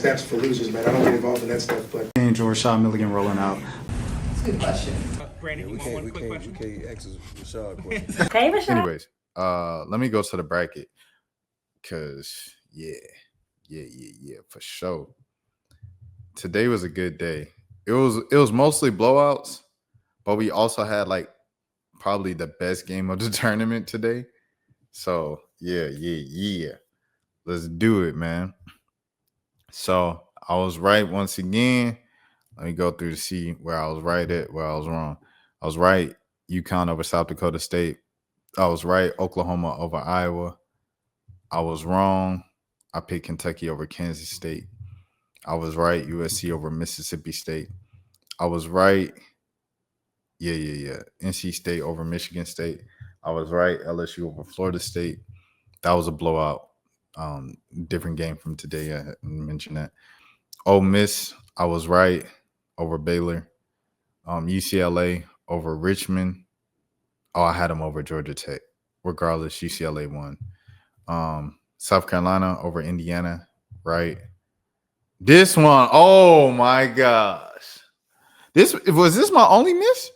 stats for losers, man. I don't get involved in that stuff. But Angel Rashad Milligan rolling out. That's a good question. Brandon, you want one quick question? We can't ask Rashad question. Hey, Rashad. Anyways, let me go to the bracket. Cause yeah, for sure. Today was a good day. It was mostly blowouts, but we also had like probably the best game of the tournament today. So yeah. Let's do it, man. So I was right once again. Let me go through to see where I was right at, where I was wrong. I was right, UConn over South Dakota State. I was right, Oklahoma over Iowa. I was wrong. I picked Kentucky over Kansas State. I was right, USC over Mississippi State. I was right, NC State over Michigan State. I was right, LSU over Florida State. That was a blowout. Different game from today. I mentioned that. Ole Miss, I was right, over Baylor. UCLA over Richmond. Oh, I had them over Georgia Tech. Regardless, UCLA won. South Carolina over Indiana, right? This one, oh my gosh. Was this my only miss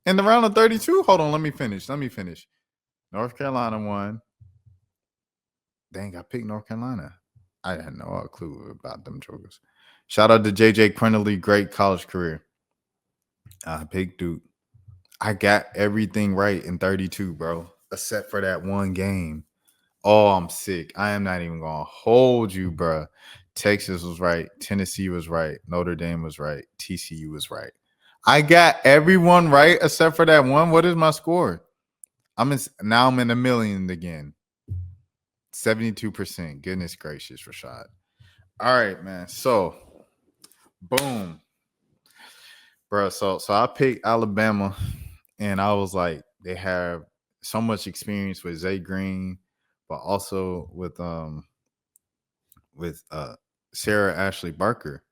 in the round of 32? Hold on, let me finish. North Carolina won. Dang, I picked North Carolina. I had no clue about them jokers. Shout out to JJ Quinterly, great college career. I picked Duke. I got everything right in 32, bro, except for that one game. Oh, I'm sick. I am not even going to hold you, bro. Texas was right. Tennessee was right. Notre Dame was right. TCU was right. I got everyone right except for that one. What is my score? Now I'm in the million again. 72%. Goodness gracious, Rashad. All right, man. So, boom. Bro, so I picked Alabama, and I was like, they have so much experience with Zay Green, but also with Sarah Ashlee Barker.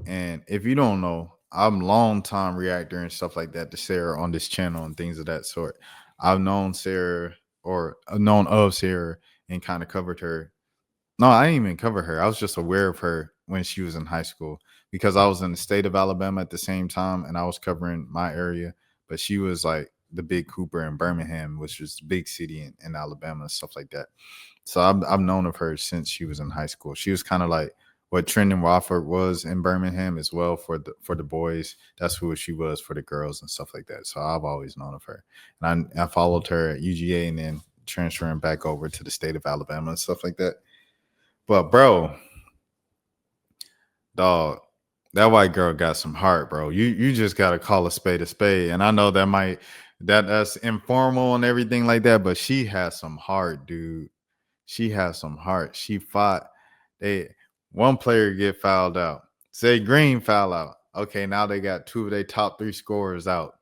And if you don't know, I'm long time reactor and stuff like that to Sarah on this channel and things of that sort. I've known Sarah and kind of covered her. No, I didn't even cover her. I was just aware of her when she was in high school because I was in the state of Alabama at the same time and I was covering my area. But she was like the big Cooper in Birmingham, which was a big city in Alabama and stuff like that. So I've known of her since she was in high school. She was kind of like what Trendon Wofford was in Birmingham as well for the boys. That's who she was for the girls and stuff like that. So I've always known of her. And I followed her at UGA and then transferring back over to the state of Alabama and stuff like that. But bro, dog, that white girl got some heart, bro. You just gotta call a spade a spade. And I know that's informal and everything like that, but she has some heart, dude. She has some heart. She fought. One player get fouled out. Say Green foul out. Okay, now they got two of their top 3 scorers out.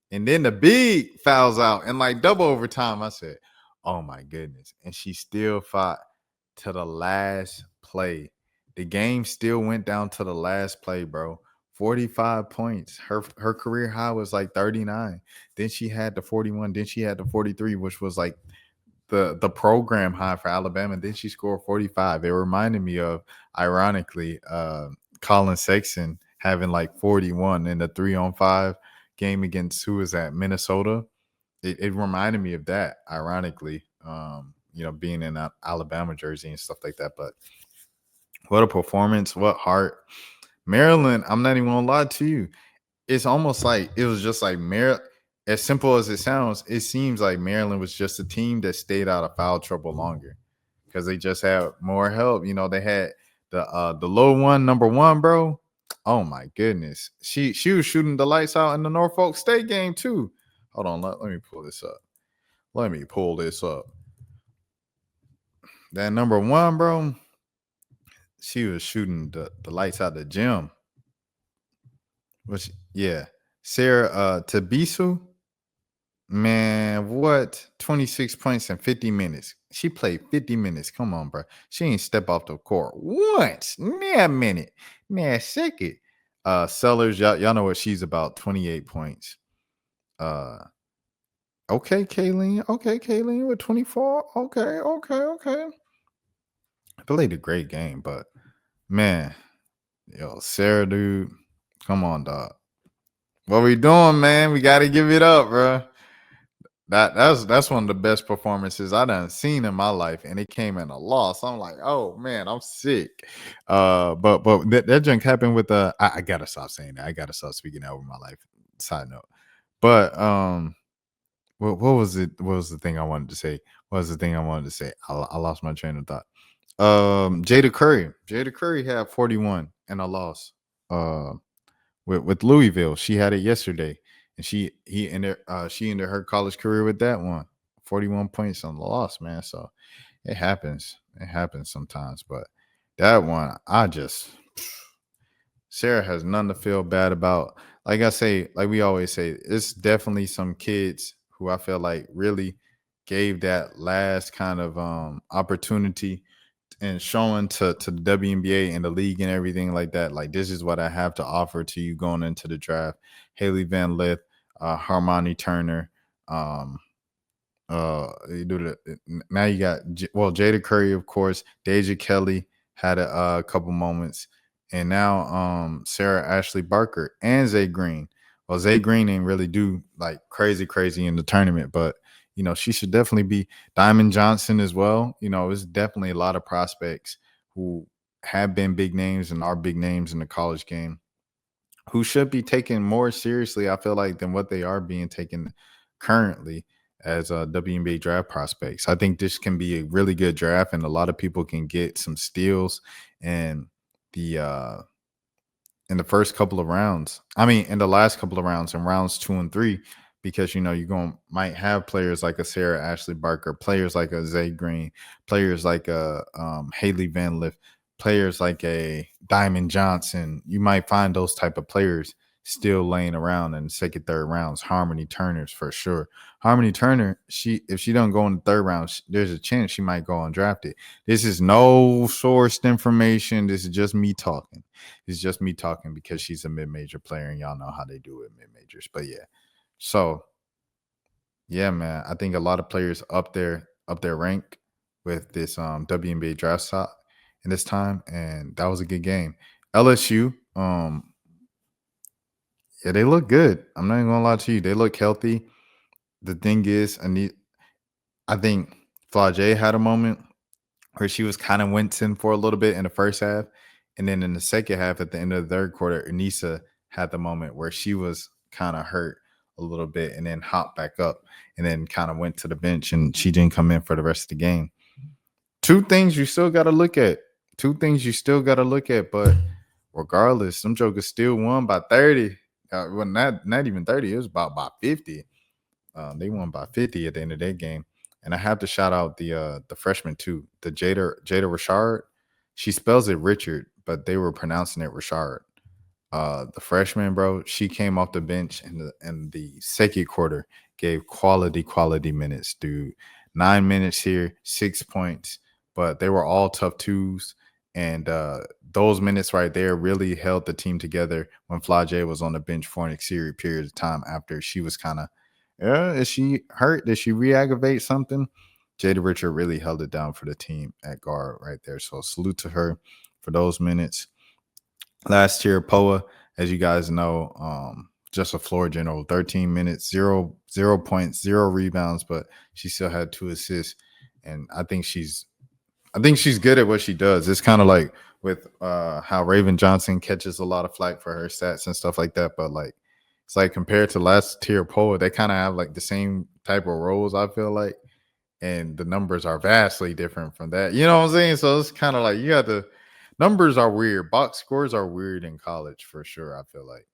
And then the big fouls out and like double overtime. I said, oh my goodness. And she still fought to the last play. The game still went down to the last play, bro. 45 points. Her career high was like 39. Then she had the 41. Then she had the 43, which was like the program high for Alabama. Then she scored 45. It reminded me of, ironically, Colin Sexton having like 41 in the 3-on-5 game against who was that, Minnesota. It reminded me of that, ironically. Being in an Alabama jersey and stuff like that. But what a performance, what heart. Maryland, I'm not even gonna lie to you. It's almost like it was just like Maryland. As simple as it sounds, it seems like Maryland was just a team that stayed out of foul trouble longer because they just had more help. They had the low one, number 1, bro. Oh my goodness. She was shooting the lights out in the Norfolk State game too. Hold on, let me pull this up. That number 1, bro, she was shooting the lights out the gym. Sarah Tabisu. Man, what? 26 points in 50 minutes. She played 50 minutes. Come on, bro. She ain't step off the court once. Nah, minute. Nah, second. Sellers, y'all know what she's about. 28 points. Okay, Kayleen with 24. Okay. Played a great game, but man, Yo, Sarah, dude, come on, dog. What we doing, man? We got to give it up, bro. That's one of the best performances I done seen in my life, and it came in a loss. I'm like, oh man, I'm sick. But that junk happened with I gotta stop saying that. I gotta stop speaking that over my life. Side note, but what was it? What was the thing I wanted to say? What was the thing I wanted to say? I lost my train of thought. Jada Curry had 41 and a loss. Uh, with Louisville. She had it yesterday, and she ended her college career with that one. 41 points on the loss, man. So it happens. It happens sometimes, but that one, Sarah has none to feel bad about. Like I say, like we always say, it's definitely some kids who I feel like really gave that last kind of opportunity and showing to the WNBA and the league and everything like that. Like, this is what I have to offer to you going into the draft. Haley Van Lith, Harmony Turner, you do the now you got Jada Curry, of course. Deja Kelly had a couple moments, and now Sarah Ashlee Barker and Zay Green. Well, Zay Green didn't really do like crazy in the tournament, but she should definitely be. Diamond Johnson as well. It's definitely a lot of prospects who have been big names and are big names in the college game who should be taken more seriously, I feel like, than what they are being taken currently as WNBA draft prospects. I think this can be a really good draft, and a lot of people can get some steals and the in the first couple of rounds. I mean, in the last couple of rounds, in rounds 2 and 3, because you're going might have players like a Sarah Ashlee Barker, players like a Zay Green, players like a Haley Van Lith, players like a Diamond Johnson. You might find those type of players still laying around in the second, third rounds. Harmony Turner's for sure. Harmony Turner, if she don't go in the third round, there's a chance she might go undrafted. This is no sourced information. This is just me talking. It's just me talking because she's a mid-major player, and y'all know how they do it mid-majors. But yeah, so yeah, man, I think a lot of players up their rank with this WNBA draft stock in this time, and that was a good game. LSU, yeah, they look good. I'm not even gonna lie to you, they look healthy. The thing is, I think Flau'jae had a moment where she was kind of wincing for a little bit in the first half. And then in the second half, at the end of the third quarter, Anissa had the moment where she was kind of hurt a little bit and then hopped back up and then kind of went to the bench, and she didn't come in for the rest of the game. Two things you still got to look at. But regardless, some jokers still won by 30. Well, not even 30. It was about by 50. They won by 50 at the end of that game. And I have to shout out the freshman too, the Jada Richard. She spells it Richard, but they were pronouncing it Richard. The freshman, bro, she came off the bench in the second quarter, gave quality minutes, dude. 9 minutes here, 6 points, but they were all tough twos. And those minutes right there really held the team together when Flau'jae was on the bench for an extended period of time after she was kind of, is she hurt? Did she re-aggravate something? Jada Richard really held it down for the team at guard right there. So salute to her for those minutes. Last year, Poa, as you guys know, just a floor general, 13 minutes, 0 points, 0 rebounds, but she still had 2 assists. And I think she's good at what she does. It's kind of like with how Raven Johnson catches a lot of flack for her stats and stuff like that. But like, it's like compared to last tier Poa, they kind of have like the same type of roles, I feel like. And the numbers are vastly different from that. You know what I'm saying? So it's kind of like you have to. Numbers are weird. Box scores are weird in college for sure. I feel like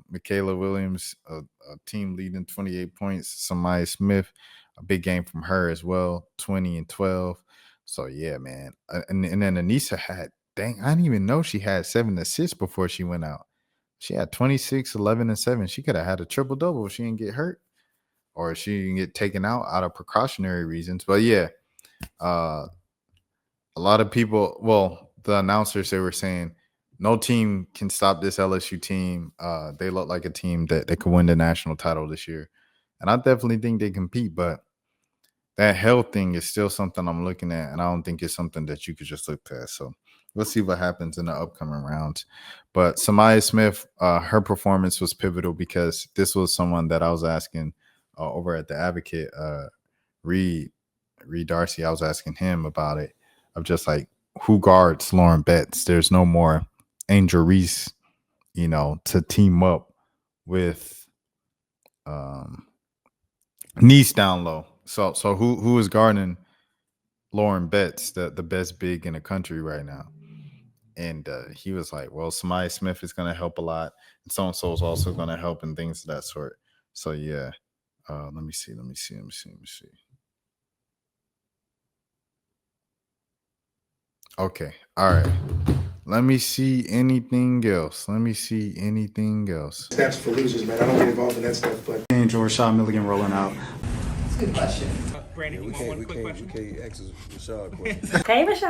Michaela Williams, a team leading 28 points. Samaya Smith, a big game from her as well, 20 and 12. So yeah, man. And then Anissa had, dang, I didn't even know she had 7 assists before she went out. She had 26, 11, and 7. She could have had a triple double if she didn't get hurt or she didn't get taken out of precautionary reasons. But yeah, a lot of people, well, the announcers, they were saying no team can stop this LSU team. They look like a team that could win the national title this year. And I definitely think they compete, but that health thing is still something I'm looking at, and I don't think it's something that you could just look past. So we'll see what happens in the upcoming rounds. But Samaya Smith, her performance was pivotal because this was someone that I was asking over at the Advocate, Reed Darcy. I was asking him about it, of just like who guards Lauren Betts. There's no more Angel Reese, to team up with Nice down low. So who is guarding Lauren Betts, the best big in the country right now? And he was like, well, Samaya Smith is going to help a lot, and so is also going to help and things of that sort. So yeah, let me see. Okay, all right. Let me see anything else. That's for losers, man. I don't get involved in that stuff, but. Angel Rashad Milligan rolling out. That's a good question. We can't ask Rashad a question. Hey, Rashad.